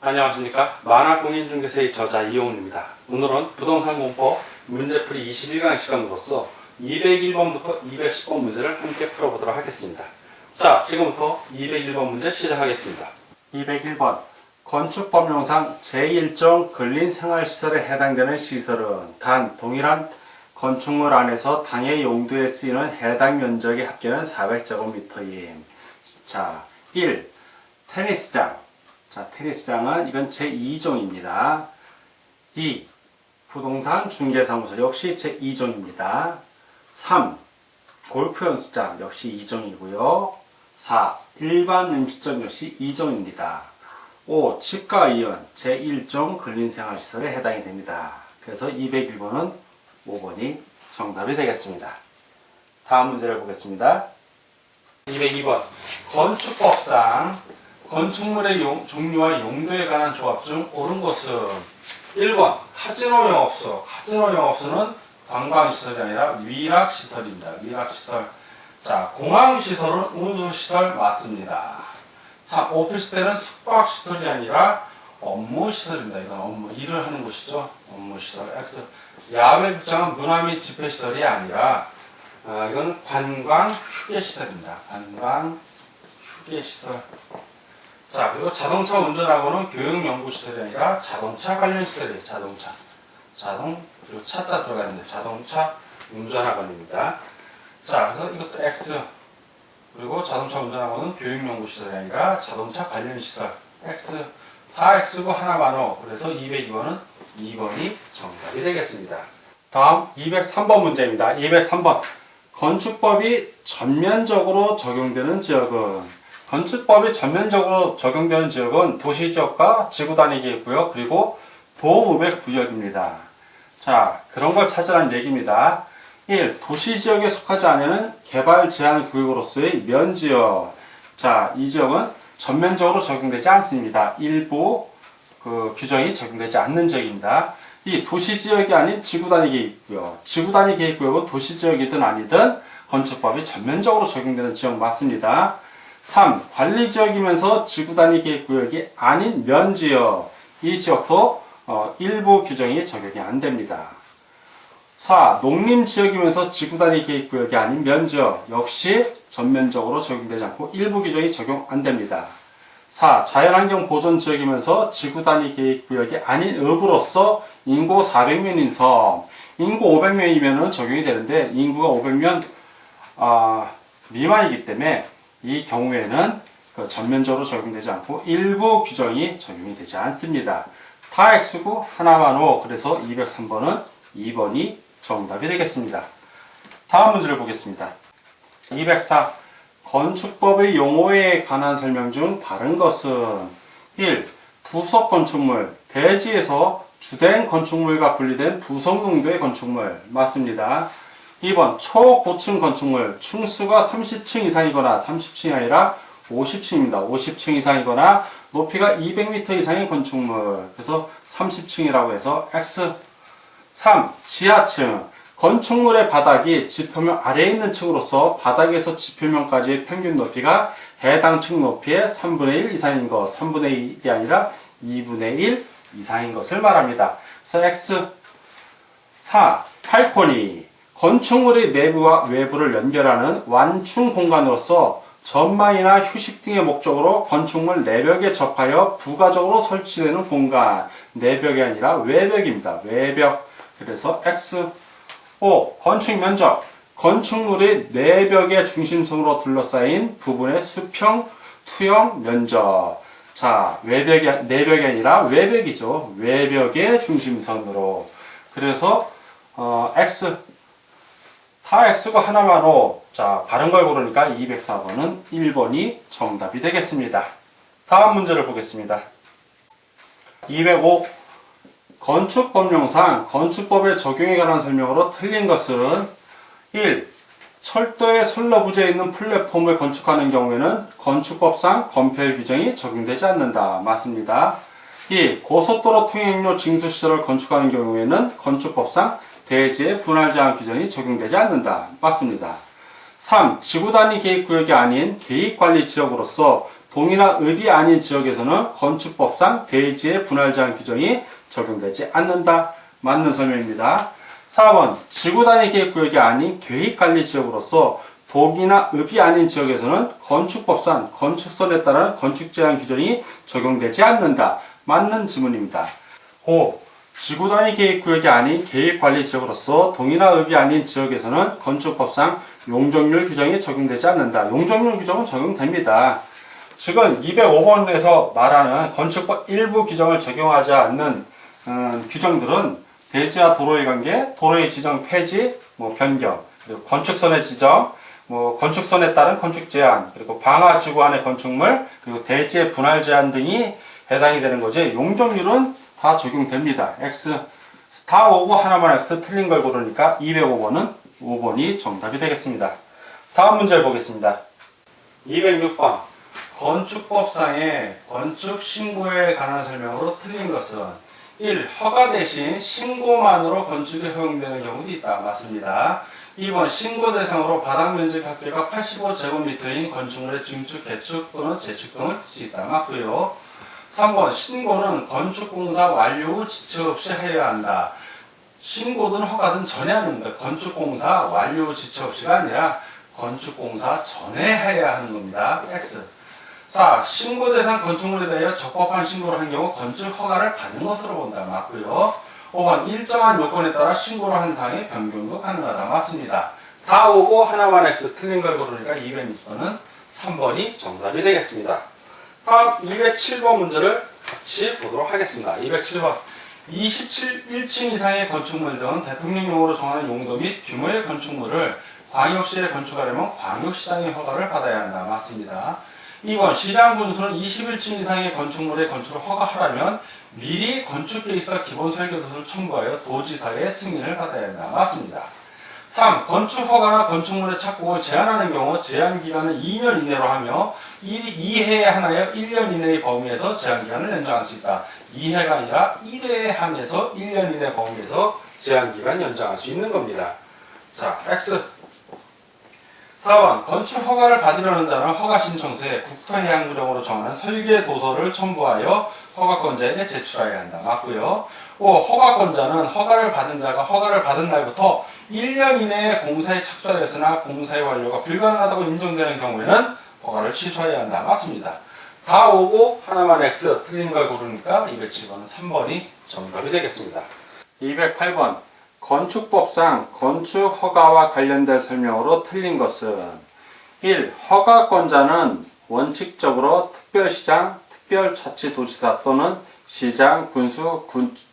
안녕하십니까. 만화공인중개사의 저자 이용훈입니다. 오늘은 부동산공법 문제풀이 21강 시간으로서 201번부터 210번 문제를 함께 풀어보도록 하겠습니다. 자, 지금부터 201번 문제 시작하겠습니다. 201번 건축법령상 제1종 근린생활시설에 해당되는 시설은 단 동일한 건축물 안에서 당해 용도에 쓰이는 해당 면적의 합계는 400제곱미터임. 자, 1. 테니스장. 자, 테니스장은 이건 제2종입니다. 2. 부동산 중개사무소 역시 제2종입니다. 3. 골프 연습장 역시 2종이고요. 4. 일반 음식점 역시 2종입니다. 5. 치과 의원 제1종 근린생활시설에 해당이 됩니다. 그래서 201번은 5번이 정답이 되겠습니다. 다음 문제를 보겠습니다. 202번 건축법상 건축물의 종류와 용도에 관한 조합 중 옳은 것은 1번 카지노 영업소. 카지노 영업소는 관광시설이 아니라 위락시설입니다. 위락시설. 자, 공항시설은 운수시설 맞습니다. 3. 오피스텔은 숙박시설이 아니라 업무시설입니다. 이건 업무, 일을 하는 곳이죠. 업무시설. X. 야외 극장은 문화 및 집회시설이 아니라 이건 관광 휴게시설입니다. 관광 휴게시설. 자, 그리고 자동차 운전하고는 교육연구시설이 아니라 자동차 관련 시설이에요. 자동차. 그리고 차자 들어가 있는데 자동차 운전학원입니다. 자, 그래서 이것도 X. 그리고 자동차 운전학원은 교육연구시설이 아니라 자동차 관련 시설. X. 다 X고 하나만 O. 그래서 202번은 2번이 정답이 되겠습니다. 다음 203번 문제입니다. 203번. 건축법이 전면적으로 적용되는 지역은 건축법이 전면적으로 적용되는 지역은 도시지역과 지구단위구역 그리고 도읍의 자, 그런 걸 찾으라는 얘기입니다. 1. 도시지역에 속하지 않는 개발제한구역으로서의 면지역. 자, 이 지역은 전면적으로 적용되지 않습니다. 일부 규정이 적용되지 않는 지역입니다. 2. 도시지역이 아닌 지구단위계획구역. 지구단위계획구역은 도시지역이든 아니든 건축법이 전면적으로 적용되는 지역 맞습니다. 3. 관리지역이면서 지구단위계획구역이 아닌 면지역. 이 지역도 일부 규정이 적용이 안됩니다. 4. 농림지역이면서 지구단위계획구역이 아닌 면지역. 역시 전면적으로 적용되지 않고 일부 규정이 적용 안됩니다. 4. 자연환경보존지역이면서 지구단위계획구역이 아닌 읍으로서 인구 400명인 섬. 인구 500명이면 적용이 되는데 인구가 500명 미만이기 때문에 이 경우에는 전면적으로 적용되지 않고 일부 규정이 적용이 되지 않습니다. 다 X고 하나만 O. 그래서 203번은 2번이 정답이 되겠습니다. 다음 문제를 보겠습니다. 204. 건축법의 용어에 관한 설명 중 바른 것은 1. 부속 건축물. 대지에서 주된 건축물과 분리된 부속 용도의 건축물 맞습니다. 2번 초고층 건축물. 층수가 30층 이상이거나 30층이 아니라 50층입니다. 50층 이상이거나 높이가 200m 이상의 건축물. 그래서 30층이라고 해서 X. 3. 지하층. 건축물의 바닥이 지표면 아래에 있는 층으로서 바닥에서 지표면까지의 평균 높이가 해당 층 높이의 3분의 1 이상인 것. 3분의 1이 아니라 2분의 1 이상인 것을 말합니다. 그래서 X. 4. 발코니. 건축물의 내부와 외부를 연결하는 완충 공간으로서 전망이나 휴식 등의 목적으로 건축물 내벽에 접하여 부가적으로 설치되는 공간. 내벽이 아니라 외벽입니다. 외벽. 그래서 X. 5. 건축 면적. 건축물의 내벽의 중심선으로 둘러싸인 부분의 수평, 투영 면적. 자, 내벽이 아니라 외벽이죠. 외벽의 중심선으로. 그래서 X. 다 X고 하나만 O. 자, 바른 걸 고르니까 204번은 1번이 정답이 되겠습니다. 다음 문제를 보겠습니다. 205. 건축법령상 건축법의 적용에 관한 설명으로 틀린 것은 1. 철도의 선로 부지에 있는 플랫폼을 건축하는 경우에는 건축법상 건폐율 규정이 적용되지 않는다. 맞습니다. 2. 고속도로 통행료 징수시설을 건축하는 경우에는 건축법상 대지의 분할 제한 규정이 적용되지 않는다. 맞습니다. 3. 지구단위 계획구역이 아닌 계획관리지역으로서 동이나 읍이 아닌 지역에서는 건축법상 대지의 분할 제한 규정이 적용되지 않는다. 맞는 설명입니다. 4번 지구단위 계획구역이 아닌 계획관리지역으로서 동이나 읍이 아닌 지역에서는 건축법상 건축선에 따른 건축제한 규정이 적용되지 않는다. 맞는 지문입니다. 5. 지구단위 계획구역이 아닌 계획관리지역으로서 동이나 읍이 아닌 지역에서는 건축법상 용적률 규정이 적용되지 않는다. 용적률 규정은 적용됩니다. 지금 205번에서 말하는 건축법 일부 규정을 적용하지 않는 규정들은 대지와 도로의 관계, 도로의 지정 폐지, 변경, 그리고 건축선의 지정, 건축선에 따른 건축 제한, 그리고 방화 지구 안의 건축물, 그리고 대지의 분할 제한 등이 해당이 되는 거지. 용적률은 다 적용됩니다. X 다 오고 하나만 X 틀린 걸 고르니까 205번은 5번이 정답이 되겠습니다. 다음 문제를 보겠습니다. 206번 건축법상의 건축신고에 관한 설명으로 틀린 것은 1. 허가 대신 신고만으로 건축이 허용되는 경우도 있다. 맞습니다. 2번 신고 대상으로 바닥 면적 합계가 85제곱미터인 건축물의 증축, 개축 또는 재축 등을 할 수 있다. 맞고요. 3번 신고는 건축공사 완료 후 지체 없이 해야 한다. 신고든 허가든 전에 하는 겁니다. 건축공사 완료 후 지체 없이가 아니라 건축공사 전에 해야 하는 겁니다. X. 4. 신고 대상 건축물에 대하여 적법한 신고를 한 경우 건축 허가를 받는 것으로 본다. 맞고요. 5번 일정한 요건에 따라 신고를 한 사항의 변경도 가능하다. 맞습니다. 다 오고 하나만 X 틀린 걸 고르니까 206번은 3번이 정답이 되겠습니다. 다음 207번 문제를 같이 보도록 하겠습니다. 207번 1층 이상의 건축물 등 대통령령으로 정하는 용도 및 규모의 건축물을 광역시에 건축하려면 광역시장의 허가를 받아야 한다. 맞습니다. 2번 시장 군수는 21층 이상의 건축물의 건축을 허가하려면 미리 건축계획서 기본 설계도서를 첨부하여 도지사의 승인을 받아야 한다. 맞습니다. 3. 건축 허가나 건축물의 착공을 제한하는 경우 제한기간을 2년 이내로 하며 2회에 하나여 1년 이내의 범위에서 제한기간을 연장할 수 있다. 2회가 아니라 1회에 한해서 1년 이내 범위에서 제한기간 연장할 수 있는 겁니다. 자, X. 4번 건축 허가를 받으려는 자는 허가신청서에 국토해양부령으로 정하는 설계도서를 첨부하여 허가권자에게 제출해야 한다. 맞고요. 5. 허가권자는 허가를 받은 자가 허가를 받은 날부터 1년 이내에 공사에 착수하였으나 공사의 완료가 불가능하다고 인정되는 경우에는 허가를 취소해야 한다. 맞습니다. 다 오고 하나만 X 틀린 걸 고르니까 207번은 3번이 정답이 되겠습니다. 208번 건축법상 건축허가와 관련된 설명으로 틀린 것은 1. 허가권자는 원칙적으로 특별시장, 특별자치도지사 또는 시장, 군수,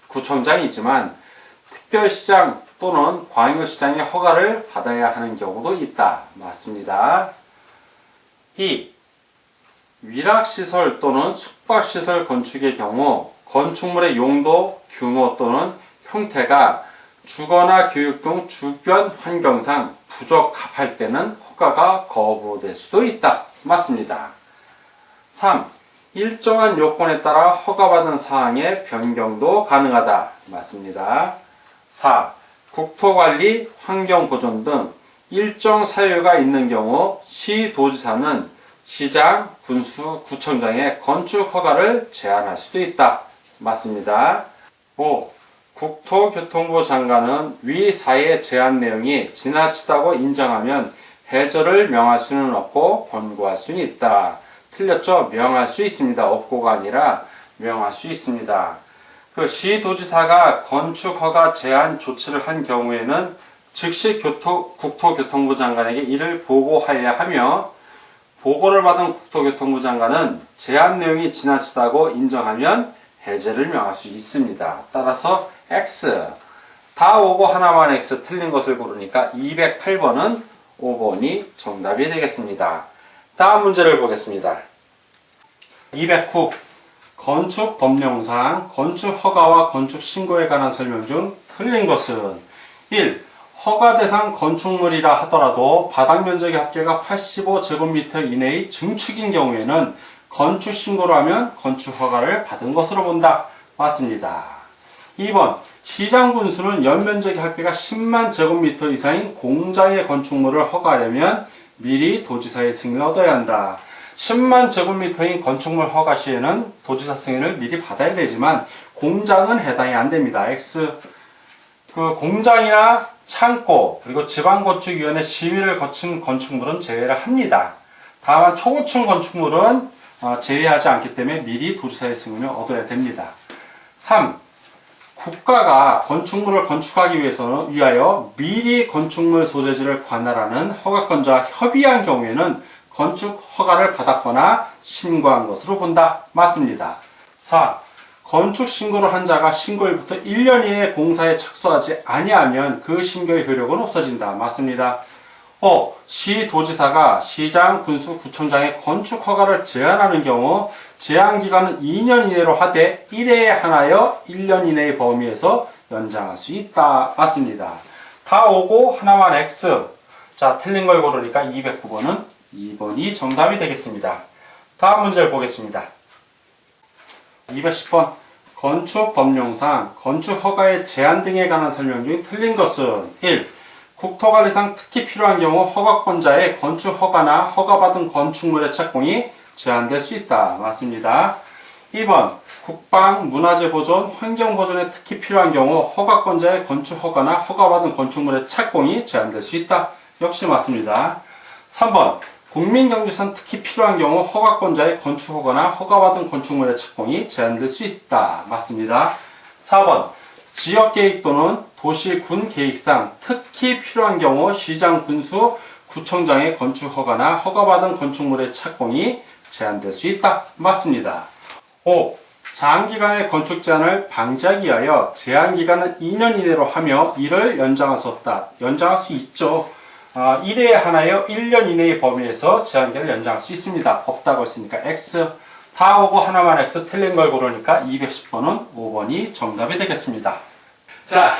구청장이지만 특별시장 또는 광역시장의 허가를 받아야 하는 경우도 있다. 맞습니다. 2. 위락시설 또는 숙박시설 건축의 경우 건축물의 용도, 규모 또는 형태가 주거나 교육 등 주변 환경상 부적합할 때는 허가가 거부될 수도 있다. 맞습니다. 3. 일정한 요건에 따라 허가받은 사항의 변경도 가능하다. 맞습니다. 4. 국토관리, 환경보존 등 일정 사유가 있는 경우 시도지사는 시장, 군수, 구청장의 건축 허가를 제한할 수도 있다. 맞습니다. 5. 국토교통부 장관은 위 사의 제한 내용이 지나치다고 인정하면 해저를 명할 수는 없고 권고할 수는 있다. 틀렸죠? 명할 수 있습니다. 없고가 아니라 명할 수 있습니다. 그 시도지사가 건축허가 제한 조치를 한 경우에는 즉시 국토교통부 장관에게 이를 보고하여야 하며 보고를 받은 국토교통부 장관은 제한 내용이 지나치다고 인정하면 해제를 명할 수 있습니다. 따라서 X. 다 오고 하나만 X 틀린 것을 고르니까 208번은 5번이 정답이 되겠습니다. 다음 문제를 보겠습니다. 209. 건축법령상 건축허가와 건축신고에 관한 설명 중 틀린 것은 1. 허가 대상 건축물이라 하더라도 바닥 면적의 합계가 85제곱미터 이내의 증축인 경우에는 건축신고를 하면 건축허가를 받은 것으로 본다. 맞습니다. 2번 시장군수는 연면적의 합계가 10만 제곱미터 이상인 공장의 건축물을 허가하려면 미리 도지사의 승인을 얻어야 한다. 10만 제곱미터인 건축물 허가 시에는 도지사 승인을 미리 받아야 되지만 공장은 해당이 안 됩니다. X. 그 공장이나 창고 그리고 지방건축위원회 심의를 거친 건축물은 제외를 합니다. 다만 초고층 건축물은 제외하지 않기 때문에 미리 도지사의 승인을 얻어야 됩니다. 3. 국가가 건축물을 건축하기 위하여 미리 건축물 소재지를 관할하는 허가권자와 협의한 경우에는 건축 허가를 받았거나 신고한 것으로 본다. 맞습니다. 4. 건축 신고를 한 자가 신고일부터 1년 이내에 공사에 착수하지 아니하면 그 신고의 효력은 없어진다. 맞습니다. 5. 시도지사가 시장, 군수, 구청장의 건축 허가를 제한하는 경우 제한기간은 2년 이내로 하되 1회에 하나여 1년 이내의 범위에서 연장할 수 있다. 맞습니다. 다 오고 하나만 X. 자, 틀린 걸 고르니까 209번은 2번이 정답이 되겠습니다. 다음 문제를 보겠습니다. 210번. 건축법령상 건축허가의 제한 등에 관한 설명 중 틀린 것은 1. 국토관리상 특히 필요한 경우 허가권자의 건축허가나 허가받은 건축물의 착공이 제한될 수 있다. 맞습니다. 2번. 국방, 문화재 보존, 환경 보존에 특히 필요한 경우 허가권자의 건축허가나 허가받은 건축물의 착공이 제한될 수 있다. 역시 맞습니다. 3번. 국민경제상 특히 필요한 경우 허가권자의 건축허가나 허가받은 건축물의 착공이 제한될 수 있다. 맞습니다. 4번. 지역계획 또는 도시, 군 계획상 특히 필요한 경우 시장, 군수, 구청장의 건축허가나 허가받은 건축물의 착공이 제한될 수 있다. 맞습니다. 5. 장기간의 건축 제한을 방지하기 위하여 제한기간은 2년 이내로 하며 이를 연장할 수 없다. 연장할 수 있죠. 1회에 하나여 1년 이내의 범위에서 제한기간을 연장할 수 있습니다. 없다고 했으니까 X. 다 오고 하나만 X. 틀린 걸 고르니까 210번은 5번이 정답이 되겠습니다. 자,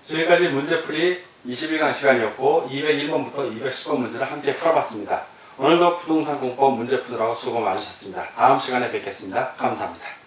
지금까지 문제풀이 21강 시간이었고 201번부터 210번 문제를 함께 풀어봤습니다. 오늘도 부동산 공법 문제 푸느라고 수고 많으셨습니다. 다음 시간에 뵙겠습니다. 감사합니다.